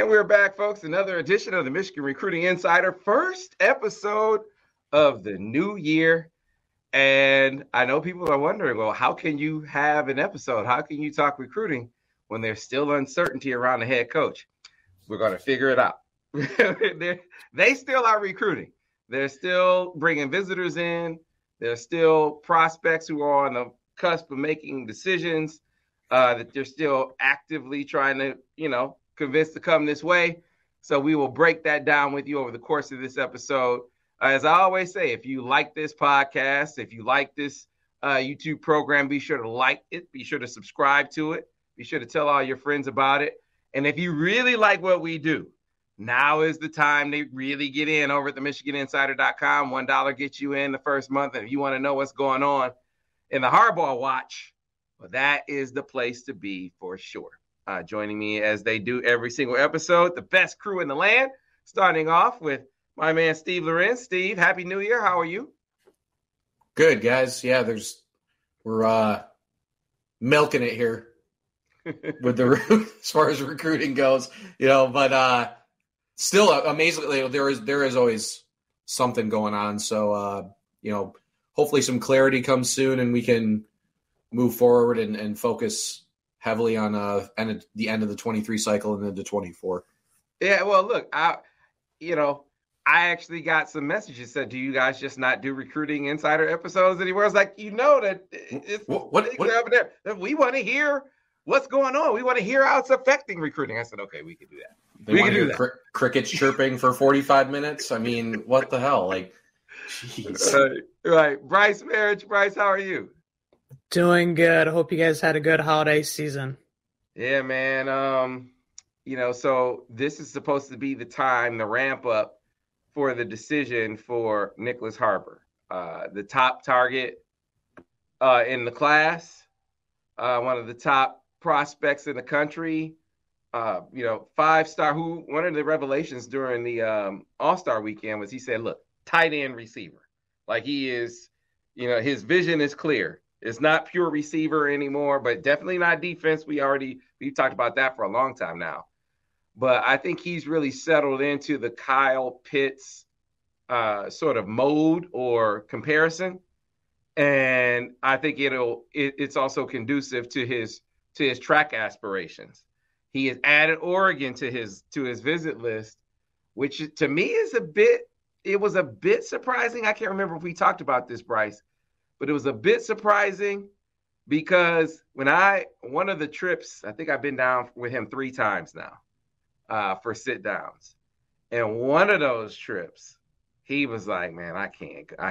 And we're back, folks. Another edition of the Michigan Recruiting Insider. First episode of the new year. And I know people are wondering, well, how can you have an episode? How can you talk recruiting when there's still uncertainty around the head coach? We're going to figure it out. They still are recruiting. They're still bringing visitors in. There's still prospects who are on the cusp of making decisions that they're still actively trying to, convince to come this way. So we will break that down with you over the course of this episode. As I always say, if you like this podcast, if you like this YouTube program, be sure to like it. Be sure to subscribe to it. Be sure to tell all your friends about it. And if you really like what we do, now is the time to really get in over at the MichiganInsider.com. $1 gets you in the first month. And if you want to know what's going on in the Harbaugh watch, well, that is the place to be for sure. Joining me as they do every single episode, the best crew in the land, starting off with my man, Steve Lorenz. Steve, Happy New Year. How are you? Good, guys. Yeah, we're milking it here with as far as recruiting goes, but still amazingly, there is always something going on. So, hopefully some clarity comes soon and we can move forward and focus heavily on the end of the 23 cycle and into 24. Yeah, well, look, I actually got some messages that do you guys just not do recruiting insider episodes anymore? I was like, that it's what over there. We want to hear what's going on. We want to hear how it's affecting recruiting. I said, okay, we can do that. We can do that. Crickets chirping for 45 minutes. I mean, what the hell? Like, jeez. Right. Brice Marich. Brice, how are you? Doing good. I hope you guys had a good holiday season. Yeah, man. So this is supposed to be the time, the ramp up for the decision for Nyckoles Harbaugh, the top target in the class, one of the top prospects in the country, 5-star, one of the revelations during the All-Star weekend was he said, look, tight end receiver. Like he is, his vision is clear. It's not pure receiver anymore, but definitely not defense. We've talked about that for a long time now. But I think he's really settled into the Kyle Pitts sort of mode or comparison. And I think it's also conducive to his track aspirations. He has added Oregon to his visit list, which to me was a bit surprising. I can't remember if we talked about this, Brice, but it was a bit surprising because one of the trips, I think I've been down with him 3 times now for sit downs. And one of those trips, he was like, man, I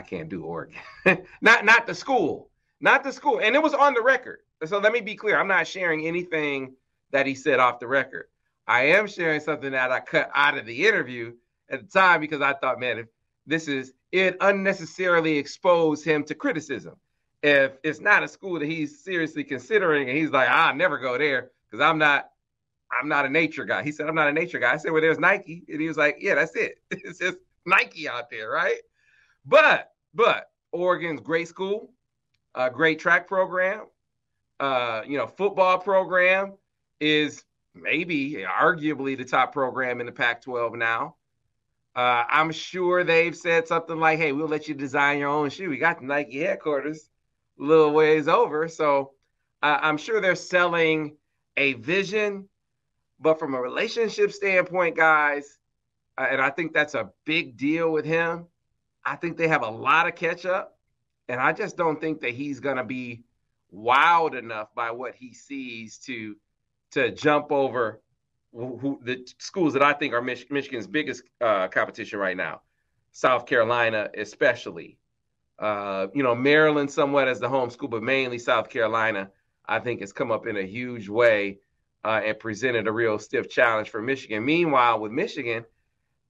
can't do Oregon. not the school. And it was on the record. So let me be clear. I'm not sharing anything that he said off the record. I am sharing something that I cut out of the interview at the time because I thought, man, it unnecessarily exposed him to criticism. If it's not a school that he's seriously considering and he's like, I'll never go there because I'm not a nature guy. He said, I'm not a nature guy. I said, well, there's Nike. And he was like, yeah, that's it. It's just Nike out there, right? But Oregon's great school, great track program, football program is maybe arguably the top program in the Pac-12 now. I'm sure they've said something like, hey, we'll let you design your own shoe. We got the Nike headquarters a little ways over. So I'm sure they're selling a vision. But from a relationship standpoint, guys, and I think that's a big deal with him, I think they have a lot of catch up. And I just don't think that he's going to be wowed enough by what he sees to jump over the schools that I think are Michigan's biggest competition right now. South Carolina, especially. Maryland somewhat as the home school, but mainly South Carolina, I think has come up in a huge way and presented a real stiff challenge for Michigan. Meanwhile, with Michigan,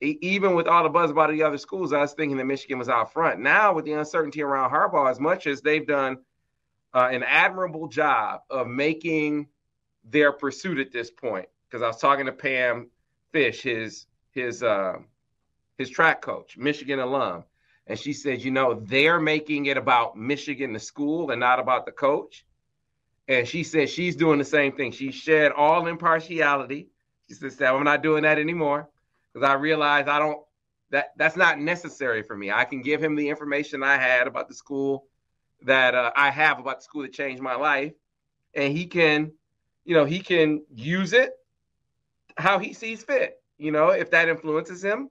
even with all the buzz about the other schools, I was thinking that Michigan was out front. Now, with the uncertainty around Harbaugh, as much as they've done an admirable job of making their pursuit at this point, because I was talking to Pam Fish, his track coach, Michigan alum, and she said, they're making it about Michigan, the school, and not about the coach. And she said she's doing the same thing. She shed all impartiality She said, I'm not doing that anymore because I realize that's not necessary for me. I can give him the information I had about the school that I have about the school that changed my life, and he can use it how he sees fit. If that influences him,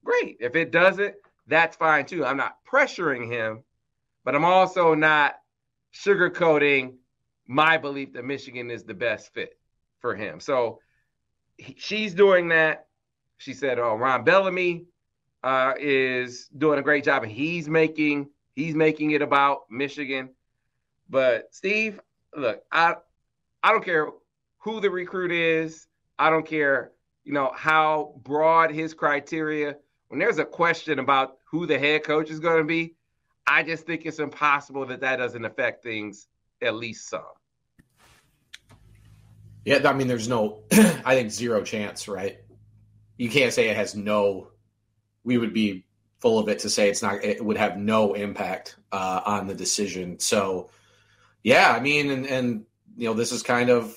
great. If it doesn't, that's fine too. I'm not pressuring him, but I'm also not sugarcoating my belief that Michigan is the best fit for him. So she's doing that. She said, Ron Bellamy is doing a great job, and he's making it about Michigan. But Steve, look, I don't care who the recruit is. I don't care, how broad his criteria. When there's a question about who the head coach is going to be, I just think it's impossible that doesn't affect things at least some. Yeah, I mean, there's I think zero chance, right? You can't say it has we would be full of it to say it would have no impact on the decision. So, yeah, I mean, and this is kind of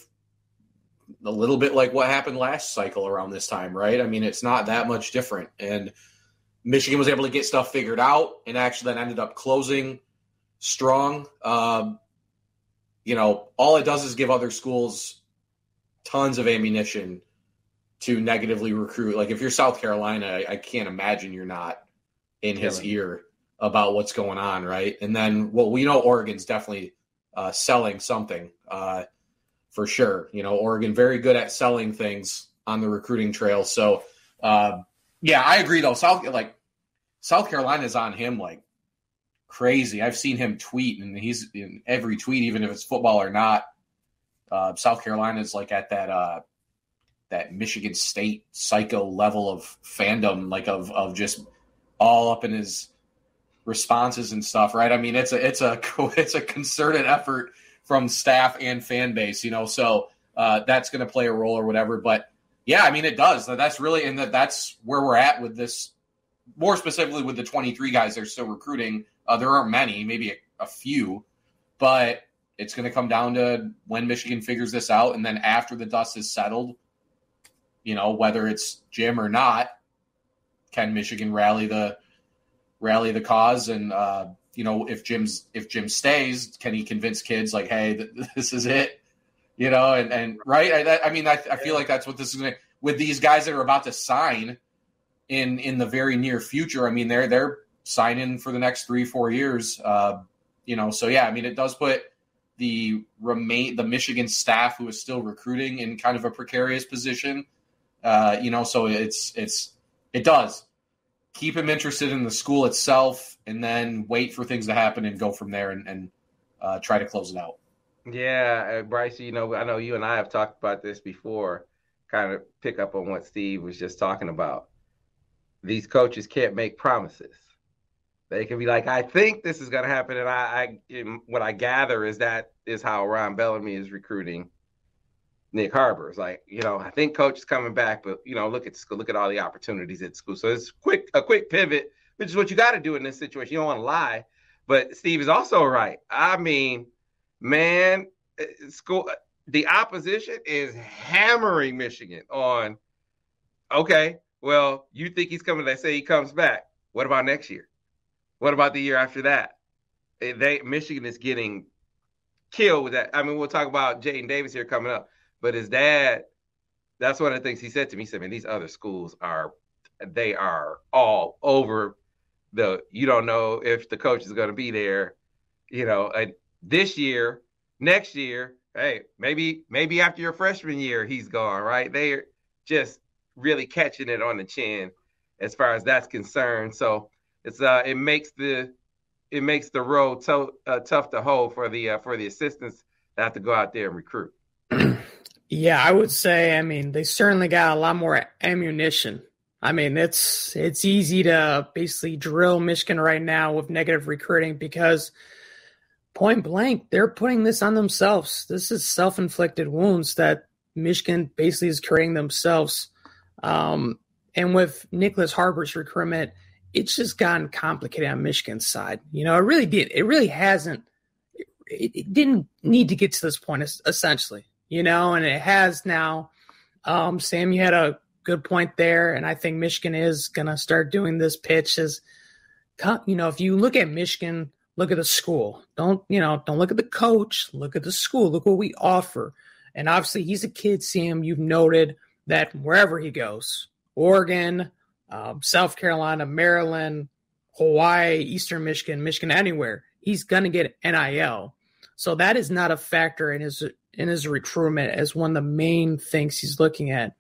a little bit like what happened last cycle around this time, right? I mean, it's not that much different. And Michigan was able to get stuff figured out and actually then ended up closing strong. All it does is give other schools tons of ammunition to negatively recruit. Like if you're South Carolina, I can't imagine you're not in his ear about what's going on, right? And then, we know Oregon's definitely selling something for sure. Oregon very good at selling things on the recruiting trail. So, yeah, I agree though. South Carolina's on him like crazy. I've seen him tweet, and he's in every tweet, even if it's football or not. South Carolina's like at that Michigan State psycho level of fandom, like of just all up in his responses and stuff, right? I mean, it's a concerted effort from staff and fan base, so that's going to play a role or whatever. But yeah, I mean, it does. That's really, and that's where we're at with this, more specifically with the 23 guys they're still recruiting. There aren't many, maybe a few, but it's going to come down to when Michigan figures this out. And then after the dust is settled, whether it's Jim or not, can Michigan rally the cause? And, if Jim stays, can he convince kids like, hey, this is it, and right. I feel like that's what this is going to, with these guys that are about to sign in the very near future. I mean, they're signing for the next 3-4 years, so yeah, I mean, it does put the Michigan staff who is still recruiting in kind of a precarious position. So it does keep him interested in the school itself, and then wait for things to happen and go from there and try to close it out. Yeah, Brice, I know you and I have talked about this before, kind of pick up on what Steve was just talking about. These coaches can't make promises. They can be like, I think this is going to happen. And what I gather is that is how Ron Bellamy is recruiting Nick Harbaugh. It's like, I think coach is coming back, but look at all the opportunities at school. So it's a quick pivot, which is what you got to do in this situation. You don't want to lie, but Steve is also right. I mean, man, the opposition is hammering Michigan on, okay, well, you think he's coming, let's say he comes back. What about next year? What about the year after that? Michigan is getting killed with that. I mean, we'll talk about Jadyn Davis here coming up, but his dad, that's one of the things he said to me. He said, man, these other schools are all over you don't know if the coach is going to be there, this year, next year, hey, maybe after your freshman year, he's gone, right? They're just really catching it on the chin as far as that's concerned. So it makes the road tough to hold for the assistants that have to go out there and recruit. Yeah, I would say, I mean, they certainly got a lot more ammunition. I mean, it's easy to basically drill Michigan right now with negative recruiting because point blank, they're putting this on themselves. This is self-inflicted wounds that Michigan basically is creating themselves. And with Nyckoles Harbaug's recruitment, it's just gotten complicated on Michigan's side. It really did. It really hasn't. It didn't need to get to this point, essentially. And it has now. Sam, you had a good point there, and I think Michigan is going to start doing this pitch as, if you look at Michigan, look at the school. Don't look at the coach, look at the school, look what we offer. And obviously he's a kid, Sam. You've noted that wherever he goes, Oregon, South Carolina, Maryland, Hawaii, Eastern Michigan, Michigan, anywhere, he's going to get NIL. So that is not a factor in his recruitment as one of the main things he's looking at.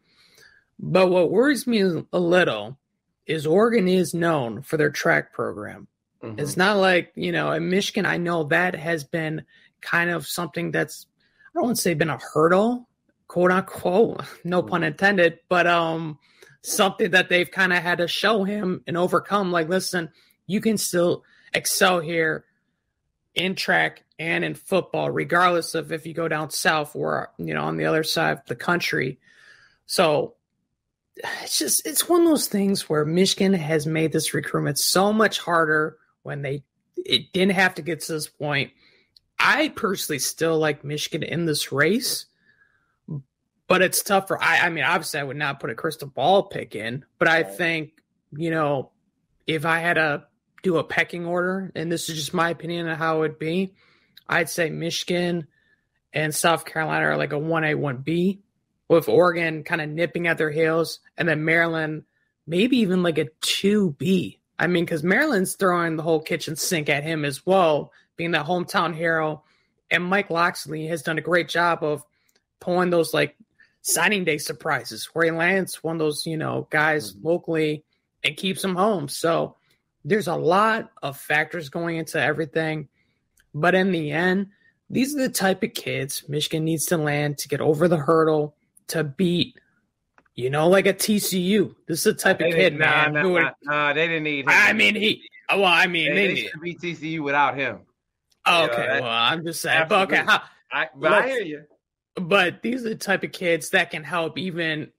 But what worries me a little is Oregon is known for their track program. Mm-hmm. It's not like, in Michigan, I know that has been kind of something that's, I don't want to say been a hurdle, quote unquote, no pun intended, but something that they've kind of had to show him and overcome. Like, listen, you can still excel here in track and in football, regardless of if you go down south or, on the other side of the country. So it's one of those things where Michigan has made this recruitment so much harder when it didn't have to get to this point. I personally still like Michigan in this race, but it's tough for, obviously I would not put a crystal ball pick in, but I think, if I had to do a pecking order, and this is just my opinion of how it would be, I'd say Michigan and South Carolina are like a 1A, 1B, with Oregon kind of nipping at their heels, and then Maryland maybe even like a 2B. Because Maryland's throwing the whole kitchen sink at him as well, being that hometown hero. And Mike Locksley has done a great job of pulling those like signing day surprises where he lands one of those, guys locally and keeps them home. So there's a lot of factors going into everything. But in the end, these are the type of kids Michigan needs to land to get over the hurdle to beat, like a TCU. This is the type of kid, man. They didn't need him. They should beat TCU without him. Oh, okay. I'm just saying. But okay, I hear you. But these are the type of kids that can help even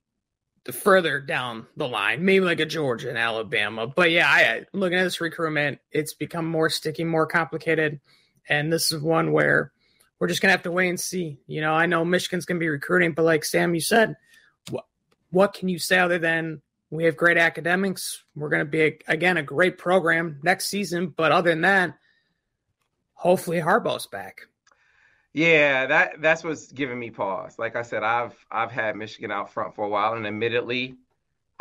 further down the line, maybe like a Georgia and Alabama. But yeah, looking at this recruitment, it's become more sticky, more complicated. And this is one where we're just going to have to wait and see. I know Michigan's going to be recruiting, but like Sam, you said, what can you say other than we have great academics? We're going to be, again, a great program next season. But other than that, hopefully Harbaugh's back. Yeah, that's what's giving me pause. Like I said, I've had Michigan out front for a while, and admittedly,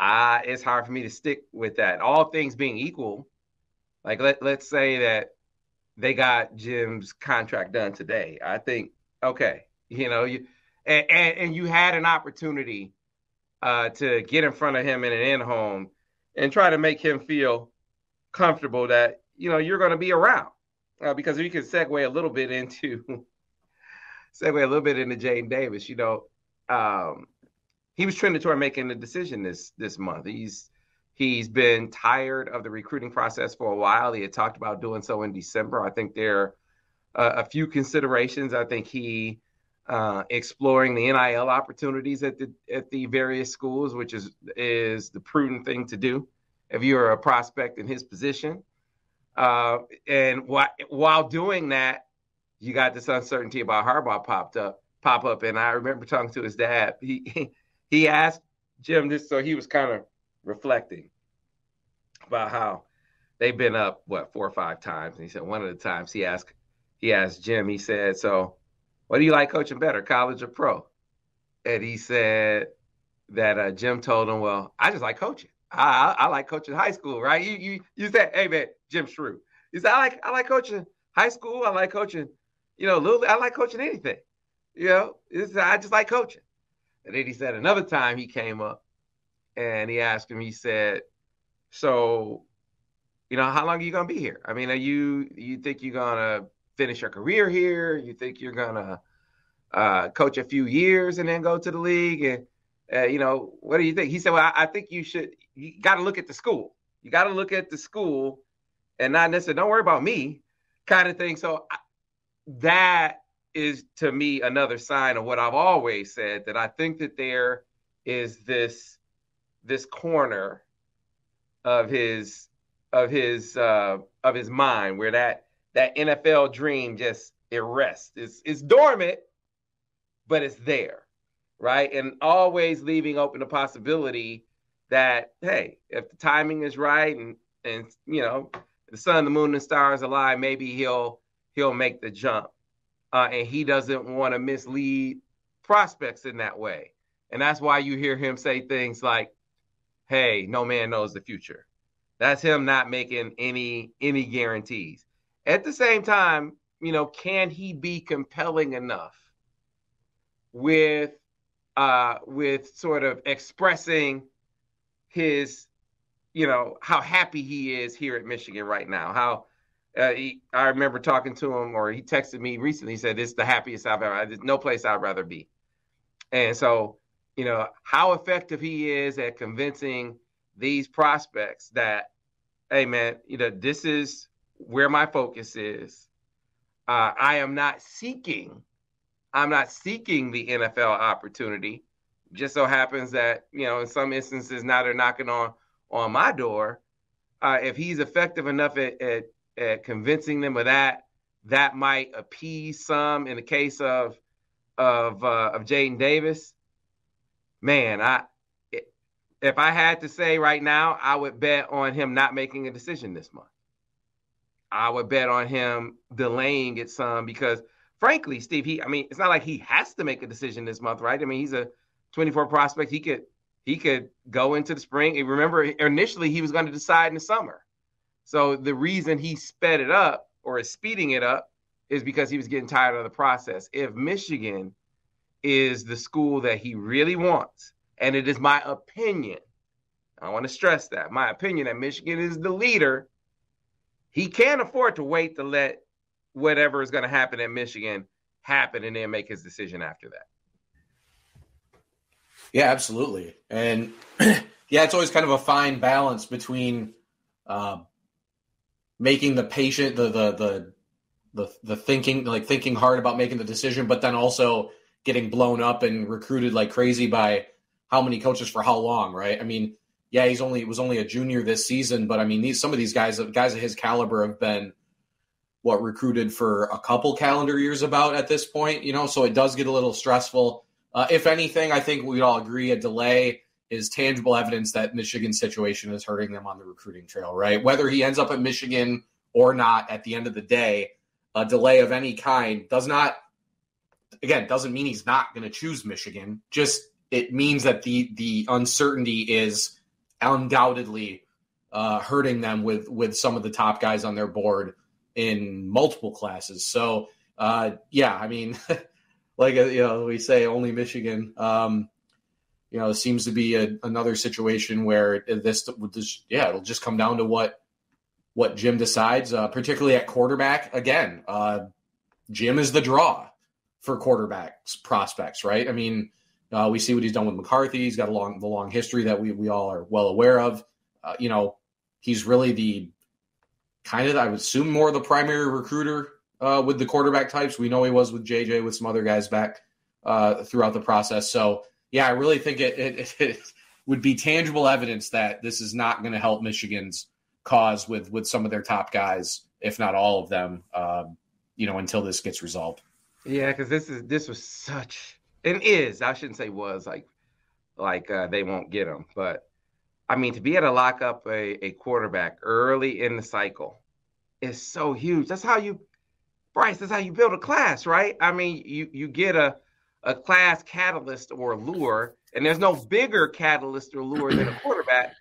it's hard for me to stick with that. All things being equal, like let's say that they got Jim's contract done today. I think, okay, you had an opportunity to get in front of him in an in-home and try to make him feel comfortable that, you're going to be around. Because we can segue a little bit into Jadyn Davis. He was trending toward making the decision this month. He's been tired of the recruiting process for a while. He had talked about doing so in December. I think there are a few considerations. I think he exploring the NIL opportunities at the various schools, which is the prudent thing to do if you're a prospect in his position. And while doing that, you got this uncertainty about Harbaugh pop up. And I remember talking to his dad. He asked Jim this, so he was kind of reflecting about how they've been up 4 or 5 times. And he said one of the times he asked Jim, he said, "So what do you like coaching better, college or pro?" And he said that Jim told him, "Well, I just like coaching. I like coaching high school, right?" You said, "Hey man, Jim Shrew." He said, I like coaching high school. I like coaching, I like coaching anything. I just like coaching. And then he said another time he came up and he asked him, he said, "So, how long are you going to be here? You think you're going to finish your career here? You think you're going to coach a few years and then go to the league? And, what do you think?" He said, "Well, I think you got to look at the school. You got to look at the school and not necessarily, don't worry about me," kind of thing. So that is, to me, another sign of what I've always said, that I think that there is this corner of his mind where that NFL dream just, it rests. It's dormant, but it's there. right? And always leaving open the possibility that, hey, if the timing is right and the sun, the moon, and stars align, maybe he'll make the jump. And he doesn't want to mislead prospects in that way. And that's why you hear him say things like, hey, no man knows the future. That's him not making any guarantees. At the same time, can he be compelling enough with sort of expressing his, how happy he is here at Michigan right now? How I remember talking to him, or he texted me recently. He said, "It's the happiest I've ever. There's no place I'd rather be." And so, how effective he is at convincing these prospects that, hey, man, this is where my focus is. I'm not seeking the NFL opportunity. Just so happens that, in some instances now they're knocking on my door. If he's effective enough at convincing them of that might appease some. In the case of Jadyn Davis, man, if I had to say right now, I would bet on him not making a decision this month. I would bet on him delaying it some because, frankly, Steve, it's not like he has to make a decision this month, right? I mean, he's a 24 prospect. He could go into the spring. And remember, initially he was going to decide in the summer. So the reason he sped it up or is speeding it up is because he was getting tired of the process. If Michigan is the school that he really wants, and it is my opinion, I want to stress that, my opinion that Michigan is the leader, he can't afford to wait to let whatever is going to happen at Michigan happen and then make his decision after that. Yeah, absolutely. And it's always kind of a fine balance between making the patient, the thinking hard about making the decision, but then also getting blown up and recruited like crazy by how many coaches for how long, right? I mean, yeah, was only a junior this season, but I mean, some of these guys of his caliber have been recruited for a couple calendar years about at this point, so it does get a little stressful. If anything, I think we'd all agree a delay is tangible evidence that Michigan's situation is hurting them on the recruiting trail, right? Whether he ends up at Michigan or not at the end of the day, a delay of any kind doesn't mean he's not going to choose Michigan. Just it means that the uncertainty is undoubtedly hurting them with some of the top guys on their board in multiple classes. So, I mean, like, we say only Michigan, seems to be another situation where it'll just come down to what Jim decides, particularly at quarterback. Again, Jim is the draw for quarterbacks prospects, right? I mean, we see what he's done with McCarthy. He's got the long history that we all are well aware of. He's really the kind of, I would assume, more of the primary recruiter with the quarterback types. We know he was with JJ, with some other guys back throughout the process. So, yeah, I really think it would be tangible evidence that this is not going to help Michigan's cause with some of their top guys, if not all of them, until this gets resolved. Yeah, because this was such and is, I shouldn't say was like they won't get him, but I mean, to be able to lock up a quarterback early in the cycle is so huge. That's how you build a class, right? I mean, you get a class catalyst or lure, and there's no bigger catalyst or lure than a quarterback,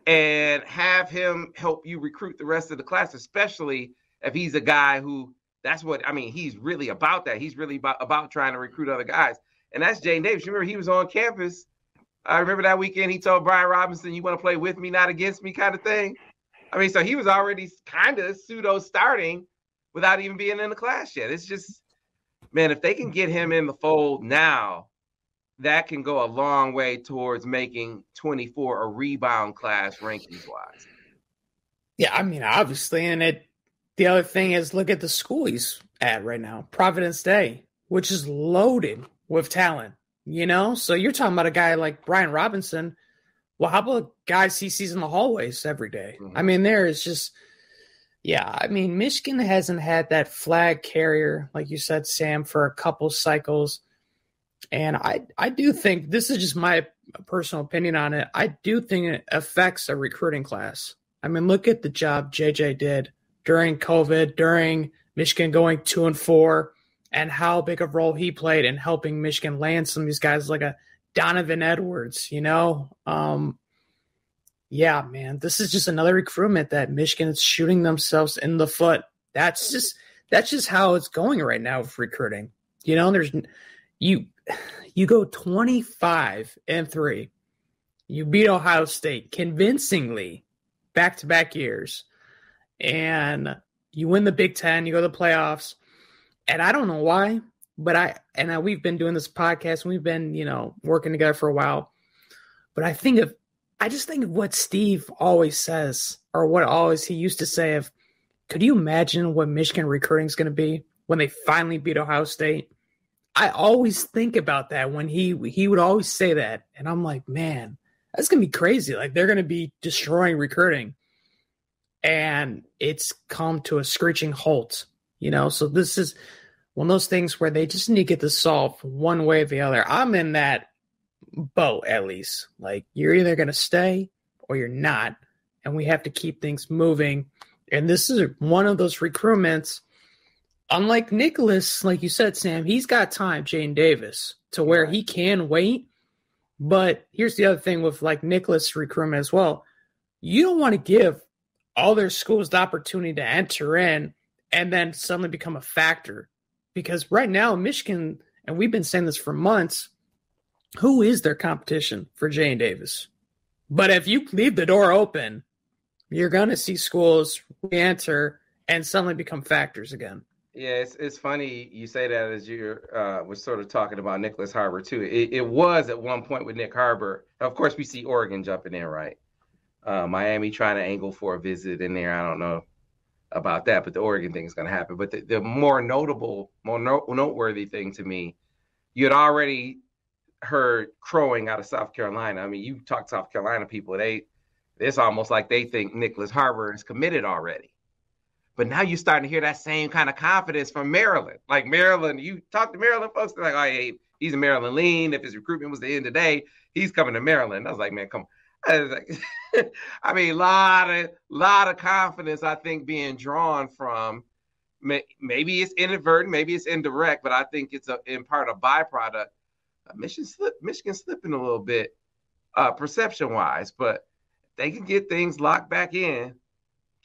and have him help you recruit the rest of the class, especially if he's a guy who, he's really about that. He's really about trying to recruit other guys. And that's Jadyn Davis. You remember he was on campus. I remember that weekend he told Brian Robinson, "You want to play with me, not against me," kind of thing. I mean, so he was already kind of pseudo starting without even being in the class yet. It's just, man, if they can get him in the fold now, that can go a long way towards making 24 a rebound class rankings wise. Yeah, I mean, obviously. And the other thing is, look at the school he's at right now, Providence Day, which is loaded with talent, So you're talking about a guy like Brian Robinson. Well, how about guys he sees in the hallways every day? Mm-hmm. I mean, there is just, Michigan hasn't had that flag carrier, like you said, Sam, for a couple cycles. And I do think, this is just my personal opinion on it, I do think it affects a recruiting class. I mean, look at the job JJ did during COVID, during Michigan going 2-4, and how big a role he played in helping Michigan land some of these guys like a Donovan Edwards, Yeah, man, this is just another recruitment that Michigan is shooting themselves in the foot. That's just how it's going right now with recruiting. There's you go 25-3. You beat Ohio State convincingly back-to-back years, and you win the Big Ten. You go to the playoffs, and I don't know why, but we've been doing this podcast, and we've been working together for a while. But I just think of what Steve always says, or what always he used to say of, could you imagine what Michigan recruiting is going to be when they finally beat Ohio State? I always think about that when he would always say that. And I'm like, man, that's going to be crazy. Like, they're going to be destroying recruiting. And it's come to a screeching halt, So this is one of those things where they just need to get this solved one way or the other. I'm in that boat, at least. Like, you're either going to stay or you're not. And we have to keep things moving. And this is one of those recruitments. Unlike Nyckoles, like you said, Sam, he's got time, Jadyn Davis, to where he can wait. But here's the other thing with like Nyckoles recruitment as well. You don't want to give all their schools the opportunity to enter in and then suddenly become a factor. Because right now, Michigan, and we've been saying this for months, who is their competition for Jadyn Davis? But if you leave the door open, you're going to see schools re-enter and suddenly become factors again. Yeah, it's funny you say that as you were sort of talking about Nyckoles Harbor too. It was at one point with Nick Harbor. Of course, we see Oregon jumping in, right? Miami trying to angle for a visit in there. I don't know about that, but the Oregon thing is going to happen. But the more noteworthy thing to me, you had already heard crowing out of South Carolina. I mean, you talk to South Carolina people, it's almost like they think Nyckoles Harbor is committed already. But now you're starting to hear that same kind of confidence from Maryland. Like Maryland, you talk to Maryland folks, they're like, oh, hey, he's a Maryland lean. If his recruitment was the end of the day, he's coming to Maryland. I was like, man, come on. I was like, I mean, lot of confidence, I think, being drawn from, maybe it's inadvertent, maybe it's indirect, but I think it's in part a byproduct. Michigan slipping a little bit perception-wise, but they can get things locked back in,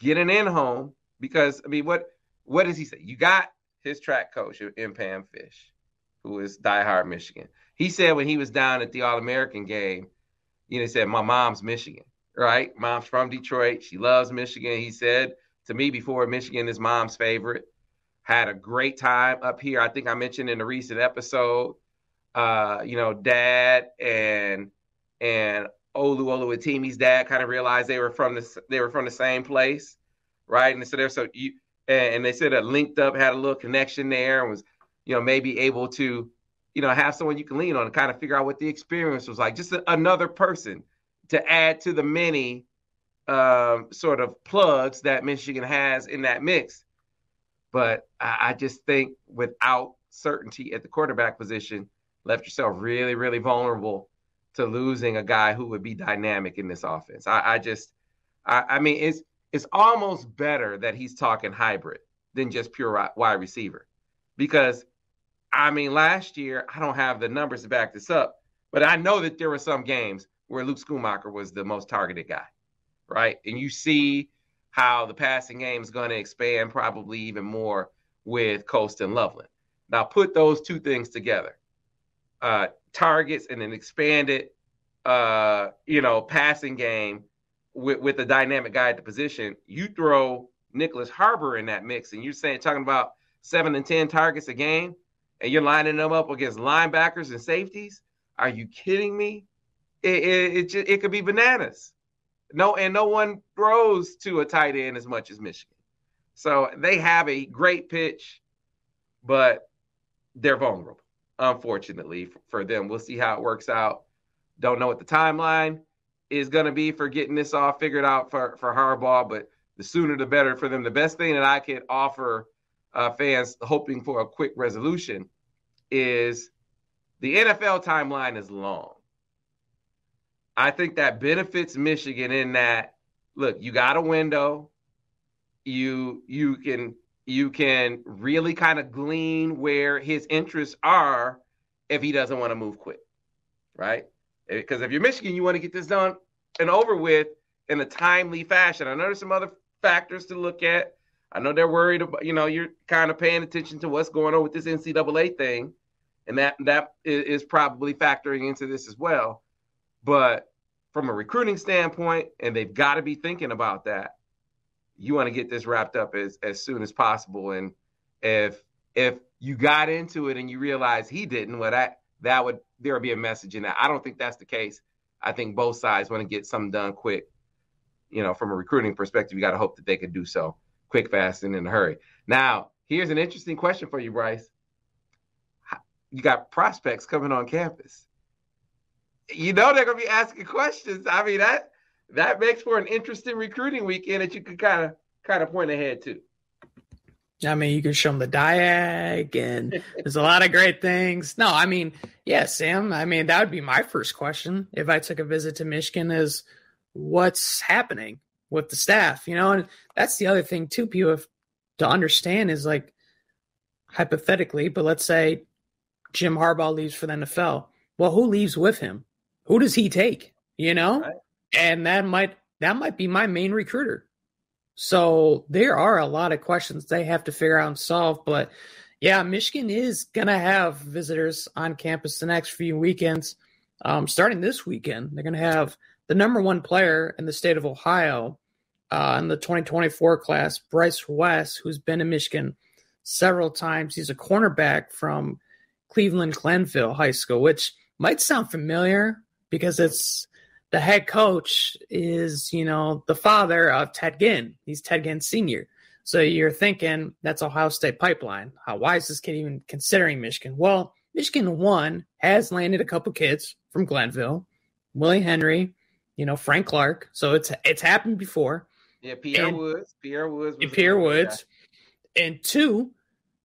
get an in-home. Because, I mean, what does he say? You got his track coach in Pam Fish, who is diehard Michigan. He said when he was down at the All-American game, he said, my mom's Michigan, right? Mom's from Detroit. She loves Michigan. He said to me before, Michigan is mom's favorite. Had a great time up here. I think I mentioned in a recent episode, Dad and Oluwatimi's dad kind of realized they were from the same place. Right. And so they said that linked up, had a little connection there and was, maybe able to, have someone you can lean on and kind of figure out what the experience was like. Just another person to add to the many sort of plugs that Michigan has in that mix. But I just think without certainty at the quarterback position, left yourself really, really vulnerable to losing a guy who would be dynamic in this offense. I mean, it's almost better that he's talking hybrid than just pure wide receiver. Because, I mean, last year, I don't have the numbers to back this up, but I know that there were some games where Luke Schoonmaker was the most targeted guy, right? And you see how the passing game is going to expand probably even more with Coast and Loveland. Now, put those two things together, targets and an expanded, passing game, with a dynamic guy at the position. You throw Nyckoles Harbor in that mix, and you're talking about 7 and 10 targets a game, and you're lining them up against linebackers and safeties. Are you kidding me? It could be bananas. No one throws to a tight end as much as Michigan. So they have a great pitch, but they're vulnerable, unfortunately, for them. We'll see how it works out. Don't know what the timeline is going to be for getting this all figured out for Harbaugh, but the sooner the better for them. The best thing that I could offer fans hoping for a quick resolution is The NFL timeline is long. I think that benefits Michigan in that, look, you got a window. You can really kind of glean where his interests are if he doesn't want to move quick, right? Because if you're Michigan, you want to get this done and over with in a timely fashion. I know there's some other factors to look at. I know they're worried about, you're kind of paying attention to what's going on with this NCAA thing, and that is probably factoring into this as well. But from a recruiting standpoint, and they've got to be thinking about that, you want to get this wrapped up as soon as possible. And if you got into it and you realize he didn't, well, there would be a message in that. I don't think that's the case. I think both sides want to get something done quick. From a recruiting perspective, you got to hope that they can do so quick, fast, and in a hurry. Now, here's an interesting question for you, Brice. You got prospects coming on campus. They're going to be asking questions. I mean, that makes for an interesting recruiting weekend that you could kind of point ahead to. I mean, you can show them the diag, and there's a lot of great things. No, I mean, yeah, Sam, I mean, that would be my first question if I took a visit to Michigan is what's happening with the staff, and that's the other thing too, people have to understand is like hypothetically, but let's say Jim Harbaugh leaves for the NFL. Well, who leaves with him? Who does he take? Right. And that might be my main recruiter. So there are a lot of questions they have to figure out and solve. But yeah, Michigan is going to have visitors on campus the next few weekends. Starting this weekend, they're going to have the number one player in the state of Ohio in the 2024 class, Brice Marich, who's been in Michigan several times. He's a cornerback from Cleveland Glenville High School, which might sound familiar because it's the head coach is, the father of Ted Ginn. He's Ted Ginn Sr. So you're thinking that's Ohio State pipeline. Why is this kid even considering Michigan? Well, Michigan, one, has landed a couple kids from Glenville, Willie Henry, Frank Clark. So it's happened before. Yeah, Pierre Woods. Pierre Woods. And two,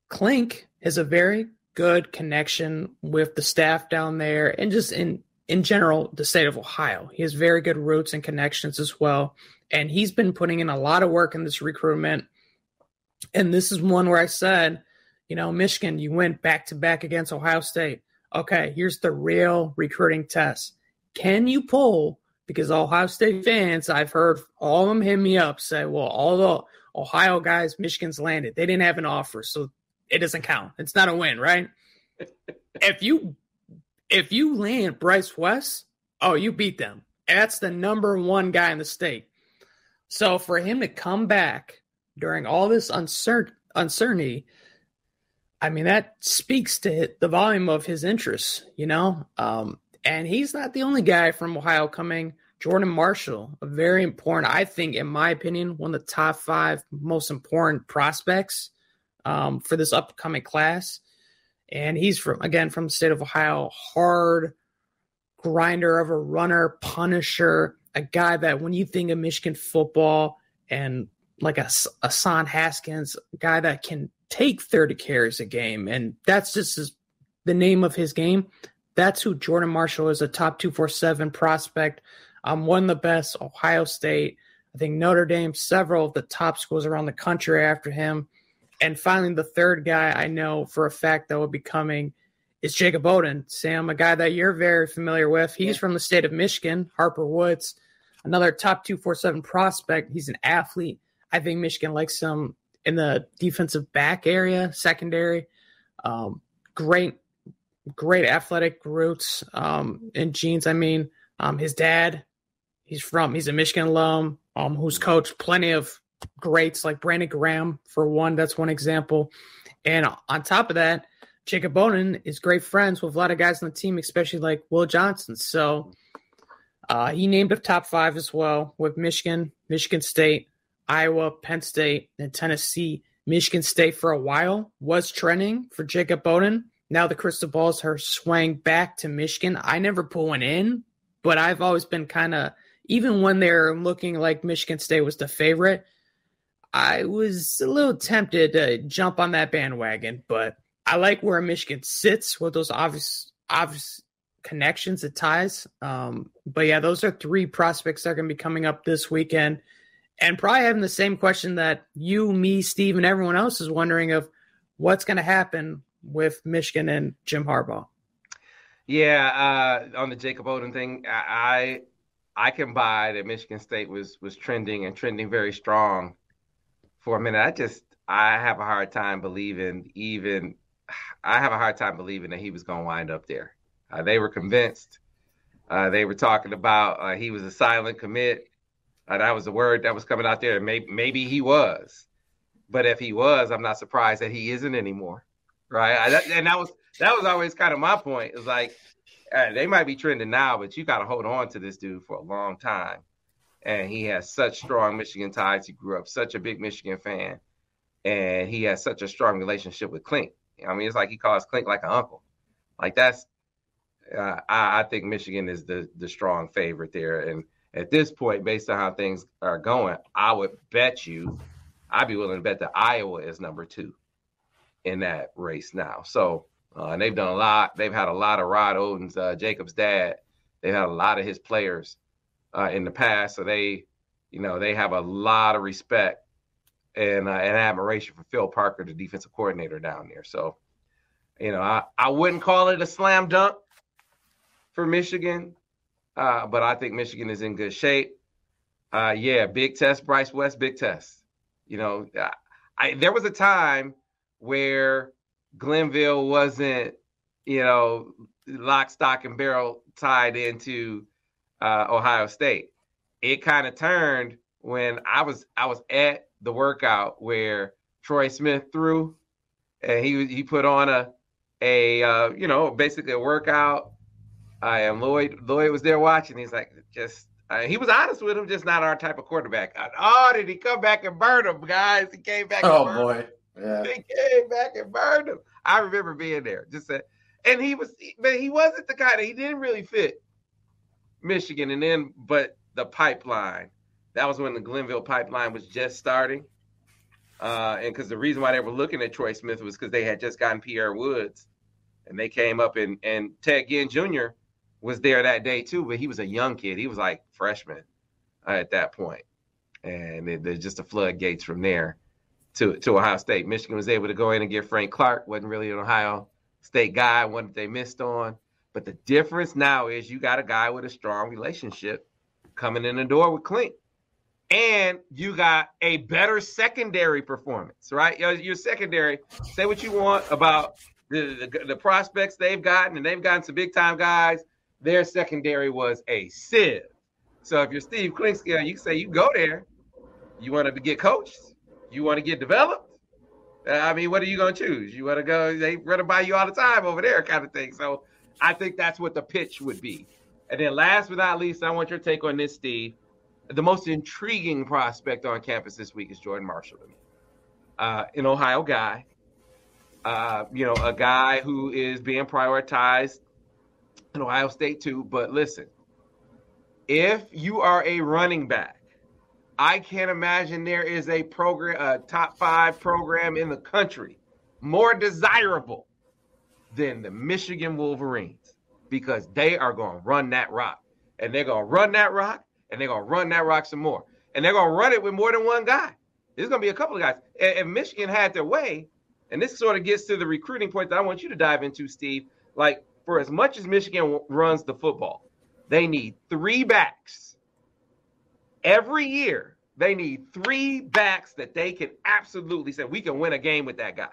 Klink has a very good connection with the staff down there and just in general, the state of Ohio. He has very good roots and connections as well. And he's been putting in a lot of work in this recruitment. And this is one where I said, Michigan, you went back-to-back against Ohio State. Okay, here's the real recruiting test. Can you pull, because Ohio State fans, I've heard all of them hit me up, say, well, all the Ohio guys, Michigan's landed. They didn't have an offer, so it doesn't count. It's not a win, right? If you land Brice Marich, you beat them. That's the number one guy in the state. So for him to come back during all this uncertainty, I mean, that speaks to the volume of his interests, and he's not the only guy from Ohio coming. Jordan Marshall, a very important, I think, in my opinion, one of the top 5 most important prospects for this upcoming class. And he's from the state of Ohio, hard grinder of a runner, punisher, a guy that when you think of Michigan football and like a Son Haskins, a guy that can take 30 carries a game. And that's just the name of his game. That's who Jordan Marshall is, a top 247 prospect. One of the best, Ohio State, I think Notre Dame, several of the top schools around the country after him. And finally, the third guy I know for a fact that will be coming is Jacob Bowden. Sam, a guy that you're very familiar with. He's from the state of Michigan, Harper Woods, another top 247 prospect. He's an athlete. I think Michigan likes him in the defensive back area, secondary. Great athletic roots and genes. I mean, his dad, he's a Michigan alum who's coached plenty of greats like Brandon Graham, for one. That's one example. And on top of that, Jacob Bowden is great friends with a lot of guys on the team, especially like Will Johnson. So he named a top 5 as well with Michigan, Michigan State, Iowa, Penn State, and Tennessee. Michigan State for a while was trending for Jacob Bowden. Now the crystal balls are swaying back to Michigan. I never put one in, but I've always been kind of, even when they're looking like Michigan State was the favorite, I was a little tempted to jump on that bandwagon. But I like where Michigan sits with those obvious connections at ties. But yeah, those are 3 prospects that are going to be coming up this weekend, and probably having the same question that you, me, Steve, and everyone else is wondering of what's going to happen with Michigan and Jim Harbaugh. Yeah, on the Jacob Oden thing, I can buy that Michigan State was trending very strong for a minute. I have a hard time believing that he was going to wind up there. They were convinced. They were talking about he was a silent commit. That was the word that was coming out there. Maybe he was, but if he was, I'm not surprised that he isn't anymore, right? That was always kind of my point. It's like they might be trending now, but you got to hold on to this dude for a long time. And he has such strong Michigan ties. He grew up such a big Michigan fan, and he has such a strong relationship with Klink. I mean, it's like he calls Klink like an uncle. Like that's. I think Michigan is the strong favorite there, and at this point, based on how things are going, I'd be willing to bet that Iowa is number 2 in that race now. So, and they've done a lot. They've had a lot of Rod Oden's, Jacob's dad. They've had a lot of his players in the past. So they have a lot of respect and admiration for Phil Parker, the defensive coordinator down there. So, I wouldn't call it a slam dunk for Michigan. But I think Michigan is in good shape. Big test, Bryce West, big test. There was a time where Glenville wasn't, lock, stock, and barrel tied into Ohio State. It kind of turned when I was at the workout where Troy Smith threw, and he put on basically a workout. And Lloyd was there watching. He's like, he was honest with him, just not our type of quarterback. Did he come back and burn him, guys? He came back and burned him. Oh, boy. Yeah. He came back and burned him. I remember being there. And he wasn't the guy he didn't really fit Michigan. But the pipeline, that was when the Glenville pipeline was just starting. And because the reason why they were looking at Troy Smith was because they had just gotten Pierre Woods. And they came up and Ted Ginn Jr. was there that day too, but he was a young kid. He was like freshman at that point. And there's just the floodgates from there to Ohio State. Michigan was able to go in and get Frank Clark. Wasn't really an Ohio State guy, one that they missed on. But the difference now is you got a guy with a strong relationship coming in the door with Klink. And you got a better secondary performance, right? Your secondary, say what you want about the prospects they've gotten, and they've gotten some big-time guys. Their secondary was a sieve. So if you're Steve Klinkscale, you can say you go there. You want to get coached? You want to get developed? What are you going to choose? You want to go, they run by you all the time over there kind of thing. So I think that's what the pitch would be. And then last but not least, I want your take on this, Steve. The most intriguing prospect on campus this week is Jadyn Marshall to me. An Ohio guy. A guy who is being prioritized in Ohio State too. But listen, if you are a running back, I can't imagine there is a top 5 program in the country more desirable than the Michigan Wolverines, because they are going to run that rock, and they're going to run that rock, and they're going to run that rock some more, and they're going to run it with more than one guy. There's going to be a couple of guys. And Michigan had their way. And this sort of gets to the recruiting point that I want you to dive into, Steve. Like, for as much as Michigan runs the football, they need 3 backs. Every year, they need 3 backs that they can absolutely say, we can win a game with that guy.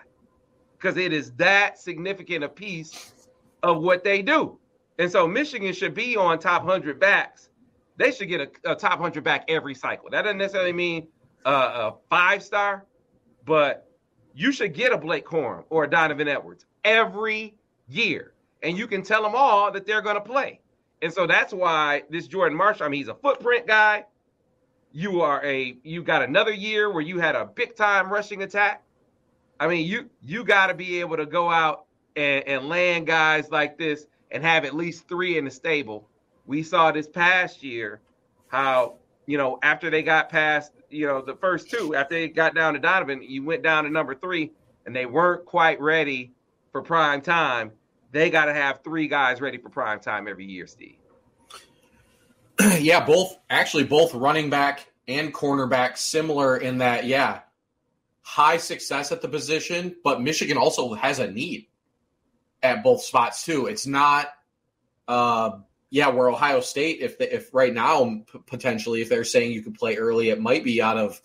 Because it is that significant a piece of what they do. And so Michigan should be on top 100 backs. They should get a top 100 back every cycle. That doesn't necessarily mean a 5-star, but you should get a Blake Corum or a Donovan Edwards every year. And you can tell them all that they're going to play. And so that's why this Jadyn Marshall, he's a footprint guy. You got another year where you had a big time rushing attack. You got to be able to go out and land guys like this and have at least 3 in the stable. We saw this past year how, after they got past, the first 2, after they got down to Donovan, you went down to number 3, and they weren't quite ready for prime time. they got to have 3 guys ready for prime time every year, Steve. Yeah, both running back and cornerback similar in that, high success at the position, but Michigan also has a need at both spots too. It's not, where Ohio State, if right now potentially if they're saying you could play early, it might be out of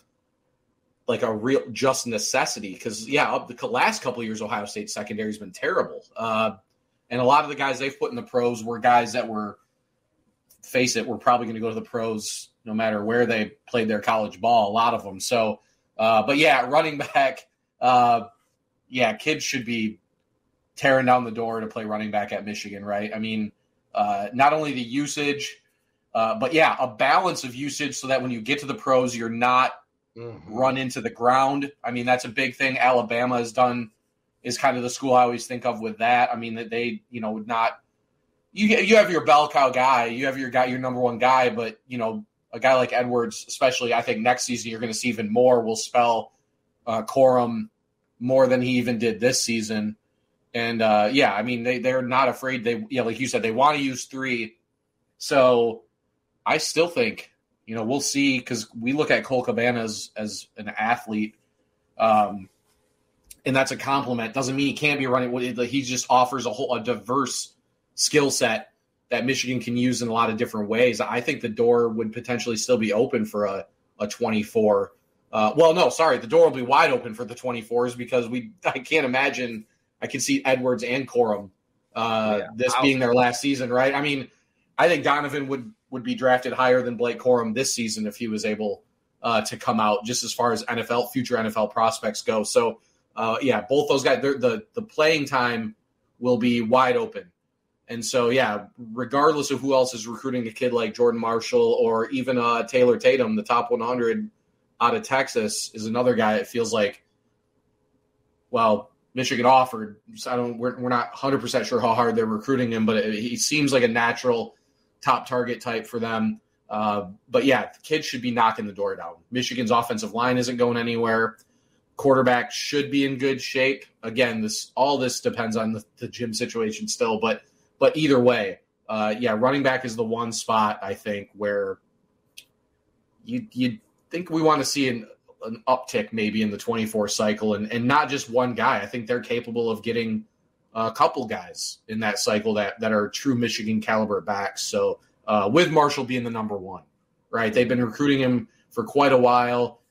like a real just necessity because the last couple of years Ohio State secondary has been terrible, and a lot of the guys they've put in the pros were guys that were, face it, we're probably going to go to the pros no matter where they played their college ball. A lot of them. So, running back, kids should be tearing down the door to play running back at Michigan, right? I mean, not only the usage, but a balance of usage so that when you get to the pros, you're not run into the ground. I mean, that's a big thing Alabama has done, is kind of the school I always think of with that. I mean, that they, would not, you have your bell cow guy, you have your number one guy, but, a guy like Edwards, especially, I think next season you're going to see even more, will spell Corum more than he even did this season. And, I mean, they're not afraid. Like you said, they want to use 3. So I still think, we'll see, because we look at Cole Cabana as an athlete, and that's a compliment. Doesn't mean he can't be running. He just offers a diverse skill set that Michigan can use in a lot of different ways. I think the door would potentially still be open for a 24. The door will be wide open for the 24s because I can't imagine. I can see Edwards and Corum being their last season, right? I mean, I think Donovan would be drafted higher than Blake Corum this season if he was able to come out, just as far as future NFL prospects go. So, both those guys, the playing time will be wide open. And so, regardless of who else is recruiting a kid like Jordan Marshall or even Taylor Tatum, the top 100 out of Texas, is another guy. It feels like, Michigan offered. So we're not 100% sure how hard they're recruiting him, but he seems like a natural top target type for them. The kid should be knocking the door down. Michigan's offensive line isn't going anywhere. Quarterback should be in good shape. Again, all this depends on the gym situation still, but either way, running back is the one spot I think where you think we want to see an uptick maybe in the 24 cycle and not just one guy. I think they're capable of getting a couple guys in that cycle that are true Michigan caliber backs. So with Marshall being the number one, right? They've been recruiting him for quite a while.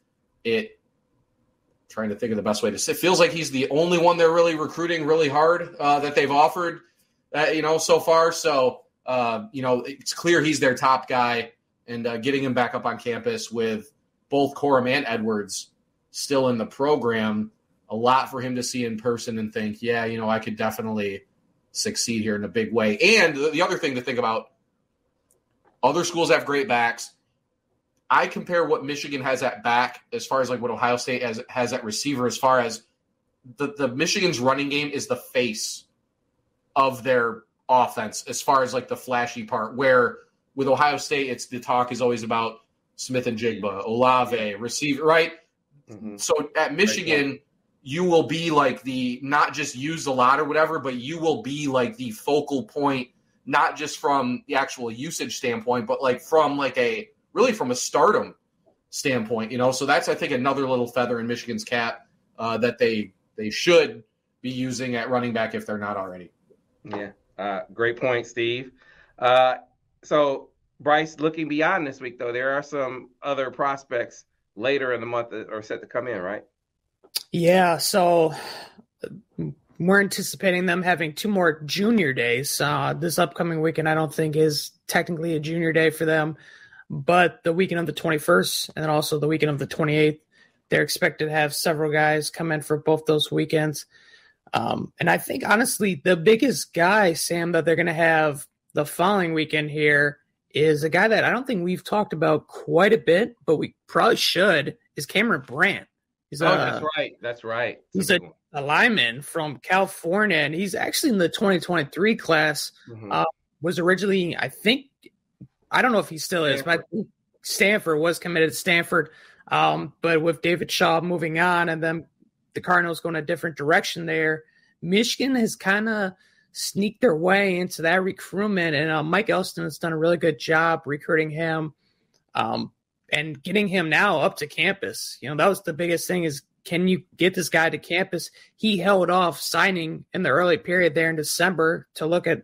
Trying to think of the best way to say, it feels like he's the only one they're really recruiting really hard that they've offered, so far. So, it's clear he's their top guy, and getting him back up on campus with both Corum and Edwards still in the program, a lot for him to see in person and think, I could definitely succeed here in a big way. And the other thing to think about, other schools have great backs. I compare what Michigan has at back as far as like what Ohio State has at receiver, as far as the Michigan's running game is the face of their offense as far as like the flashy part, where with Ohio State, the talk is always about Smith and Jigba, Olave, receiver, right? Mm-hmm. So at Michigan, you will be like not just use a lot or whatever, but you will be like the focal point, not just from the actual usage standpoint, but like from from a stardom standpoint, So that's, I think, another little feather in Michigan's cap that they should be using at running back if they're not already. Yeah, great point, Steve. So, Brice, looking beyond this week, though, there are some other prospects later in the month that are set to come in, right? Yeah, so we're anticipating them having 2 more junior days. This upcoming weekend, I don't think, is technically a junior day for them, but the weekend of the 21st and then also the weekend of the 28th, they're expected to have several guys come in for both those weekends. And I think, honestly, the biggest guy, Sam, that they're going to have the following weekend here is a guy that I don't think we've talked about quite a bit, but we probably should, is Cameron Brandt. That's right. He's a lineman from California, and he's actually in the 2023 class. Mm-hmm. Was originally, I don't know if he still is, but I think Stanford was committed to Stanford. But with David Shaw moving on and then the Cardinals going a different direction there, Michigan has kind of sneak their way into that recruitment. And Mike Elston has done a really good job recruiting him and getting him now up to campus. You know, that was the biggest thing is, can you get this guy to campus? He held off signing in the early period there in December to look at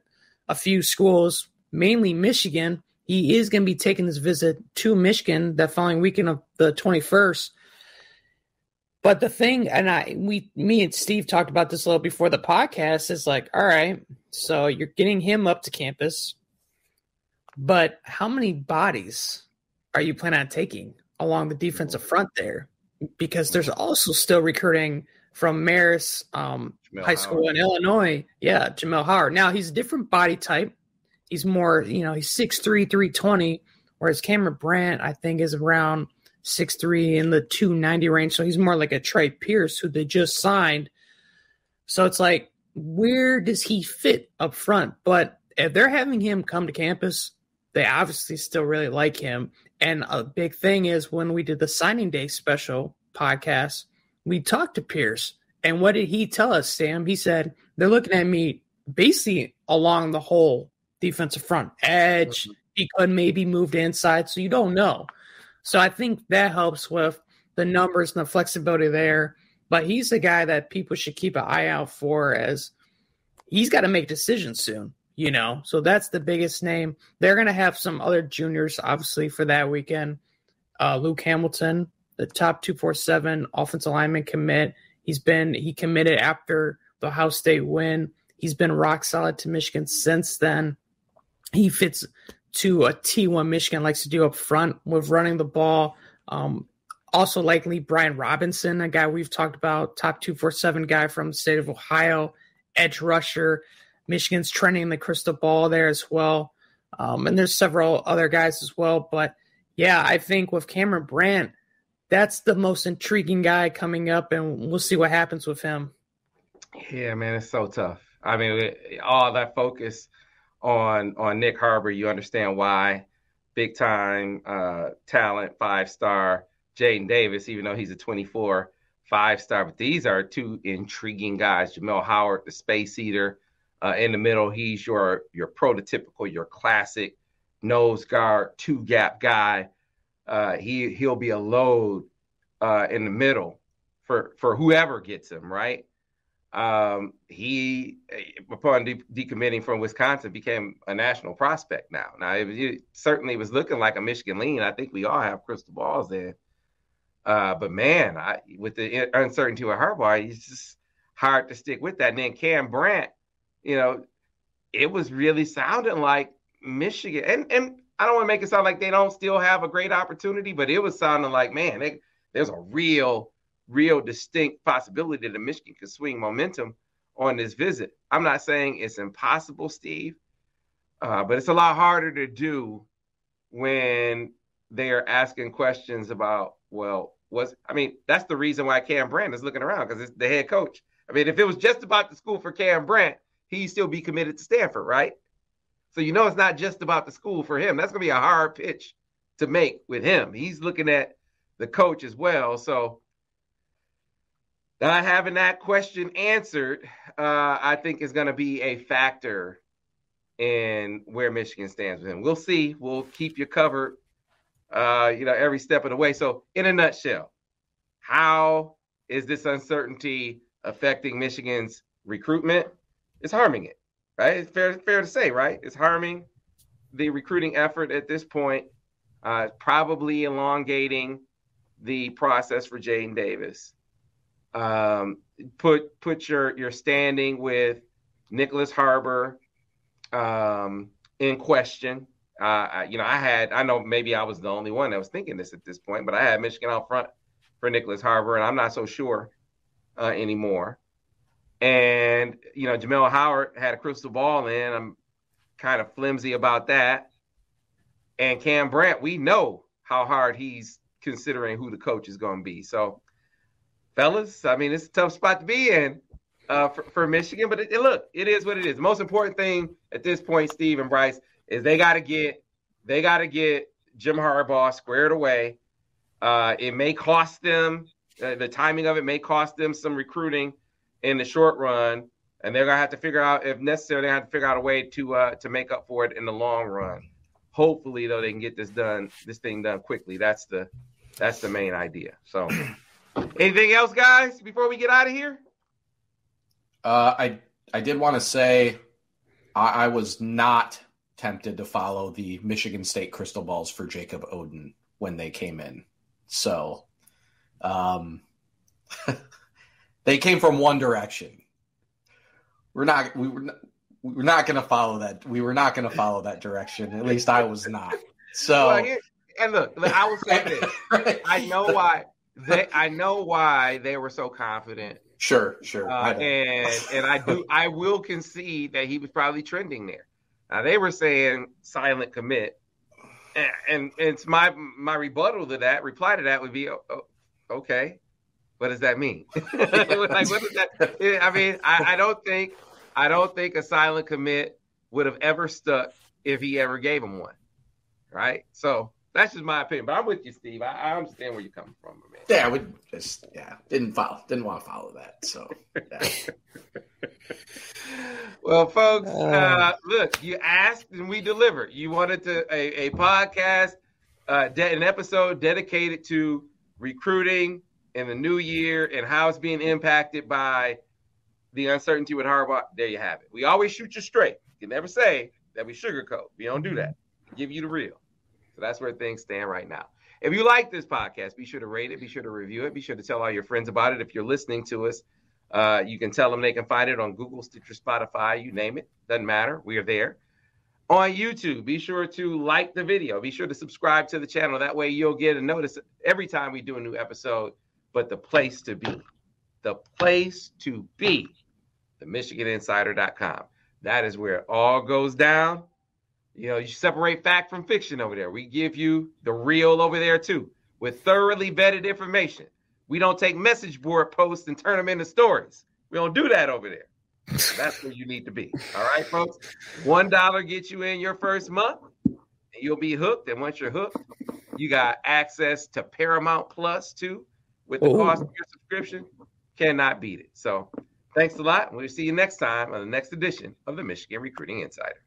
a few schools, mainly Michigan. He is going to be taking this visit to Michigan that following weekend of the 21st. But the thing, and me and Steve talked about this a little before the podcast, is like, all right, so you're getting him up to campus, but how many bodies are you planning on taking along the defensive front there? Because there's also still recruiting from Marist High School in Illinois. Yeah, Jamel Howard. Now, he's a different body type. He's more, he's 6'3", 320, whereas Cameron Brandt, I think, is around 6'3", in the 290 range. So he's more like a Trey Pierce, who they just signed. So it's like, where does he fit up front? But if they're having him come to campus, they obviously still really like him. And a big thing is when we did the signing day special podcast, we talked to Pierce. And what did he tell us, Sam? He said, they're looking at me basically along the whole defensive front edge. He could maybe move to inside, so you don't know. So I think that helps with the numbers and the flexibility there. But he's the guy that people should keep an eye out for, as he's got to make decisions soon, So that's the biggest name. They're going to have some other juniors, obviously, for that weekend. Luke Hamilton, the top 247 offensive lineman commit. He committed after the Ohio State win. He's been rock solid to Michigan since then. He fits to a T1 Michigan likes to do up front with running the ball. Also likely Brian Robinson, a guy we've talked about, top 247 guy from the state of Ohio, edge rusher. Michigan's trending the crystal ball there as well. And there's several other guys as well. But, yeah, I think with Cameron Brandt, that's the most intriguing guy coming up, and we'll see what happens with him. Yeah, man, it's so tough. I mean, all that focus on Nick Harbaugh, you understand why. Big-time talent, 5-star. Jadyn Davis, even though he's a 24, 5-star. But these are two intriguing guys. Jamel Howard, the space eater. In the middle, he's your prototypical, your classic nose guard, 2-gap guy. He'll be a load in the middle for whoever gets him, right? He, upon decommitting from Wisconsin, became a national prospect now. Now, it certainly was looking like a Michigan lean. I think we all have crystal balls then. But, man, with the uncertainty with Harbaugh, it's just hard to stick with that. And then Cam Brandt, it was really sounding like Michigan. And I don't want to make it sound like they don't still have a great opportunity, but it was sounding like, man, there's a real distinct possibility that Michigan could swing momentum on this visit. I'm not saying it's impossible, Steve, but it's a lot harder to do when they are asking questions about, that's the reason why Cam Brandt is looking around, because it's the head coach. I mean, if it was just about the school for Cam Brandt, he'd still be committed to Stanford, right? So it's not just about the school for him. That's going to be a hard pitch to make with him. He's looking at the coach as well. So not having that question answered, I think is going to be a factor in where Michigan stands with him. We'll see. We'll keep you covered, every step of the way. So in a nutshell, how is this uncertainty affecting Michigan's recruitment? It's harming it, right? It's fair to say, right? It's harming the recruiting effort at this point, probably elongating the process for Jadyn Davis. Put your standing with Nyckoles Harbaugh in question. I know maybe I was the only one that was thinking this at this point, but I had Michigan out front for Nyckoles Harbaugh, and I'm not so sure anymore. And, Jamel Howard had a crystal ball in. I'm kind of flimsy about that. And Cam Brandt, we know how hard he's considering who the coach is going to be. So, fellas, I mean, it's a tough spot to be in for Michigan. But look, it is what it is. The most important thing at this point, Steve and Brice, is they got to get Jim Harbaugh squared away. It may cost them the timing of it may cost them some recruiting in the short run, And they're gonna have to figure out, if necessary, they have to figure out a way to make up for it in the long run. Hopefully, though, they can get this thing done quickly. That's the main idea. So, anything else, guys, before we get out of here? I did want to say I was not tempted to follow the Michigan State crystal balls for Jacob Oden when they came in. So they came from one direction. We were not going to follow that. We were not going to follow that direction. At least I was not. So, and look, I will say this. Right. I know why they were so confident. Sure. And I will concede that he was probably trending there. Now they were saying silent commit, and it's my rebuttal to that. Reply to that would be, okay, what does that mean? Like, what does that? I mean, I don't think a silent commit would have ever stuck if he ever gave him one, right? So that's just my opinion. But I'm with you, Steve. I understand where you're coming from, man. Yeah, we just didn't want to follow that. So, yeah. Well, folks, look, you asked and we delivered. You wanted a podcast, an episode dedicated to recruiting in the new year and how it's being impacted by the uncertainty with Harbaugh. There you have it. We always shoot you straight. You can never say that we sugarcoat. We don't do that. We give you the real. So that's where things stand right now. If you like this podcast, be sure to rate it. Be sure to review it. Be sure to tell all your friends about it. If you're listening to us, you can tell them they can find it on Google, Stitcher, Spotify, you name it. Doesn't matter. We are there. On YouTube, be sure to like the video. Be sure to subscribe to the channel. That way you'll get a notice every time we do a new episode. But the place to be, the MichiganInsider.com. That is where it all goes down. You know, you separate fact from fiction over there. We give you the real over there, too, with thoroughly vetted information. We don't take message board posts and turn them into stories. We don't do that over there. That's where you need to be. All right, folks? $1 gets you in your first month, and you'll be hooked. And once you're hooked, you got access to Paramount Plus, too, with the cost of your subscription. Cannot beat it. So thanks a lot. We'll see you next time on the next edition of the Michigan Recruiting Insider.